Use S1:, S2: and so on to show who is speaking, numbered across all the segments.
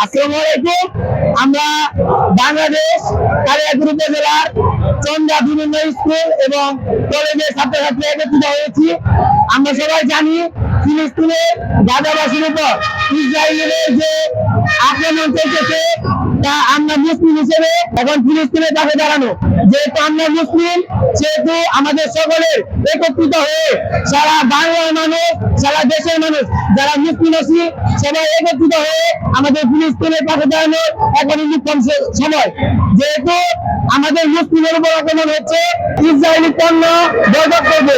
S1: আসসালামু আলাইকুম। আমরা বাংলাদেশ কালিয়াকৈর উপজেলার চন্দ্রা বিভিন্ন স্কুল এবং কলেজের ছাত্রছাত্রী একত্রিত হয়েছি। আমরা সবাই জানি ফিলিস্তিনে গাজাবাসীর উপর ইসরায়েলের যে আক্রমণ চলতেছে তা আমরা মুসলিম হিসেবে এখন ফিলিস্তিনের পাশে দাঁড়ানো। যেহেতু আমরা মুসলিম সেহেতু আমাদের সকলের একত্রিত হয়ে সারা বাংলার মানুষ, সারা দেশের মানুষ যারা মুসলিম আছি সবাই একত্রিত হয়ে আমাদের ফিলিস্তিনের পাশে দাঁড়ানোর এখন নিকট সময়। যেহেতু আমাদের মুসলিমের উপর আক্রমণ হচ্ছে, ইসরায়েলি পণ্য বয়কট করবো।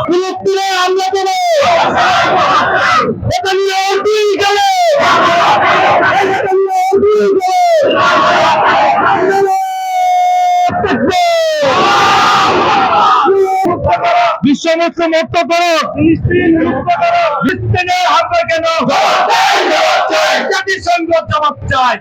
S1: ফিলিস্তিনে হামলা কেন? এটা নিয়ে অন্তিম গেলে বিশ্ব মুসলিম মুক্ত করো, ফিলিস্তিন মুক্ত করো। ফিলিস্তিনের হামলা কেন? জাতিসংঘ জবাব চায়।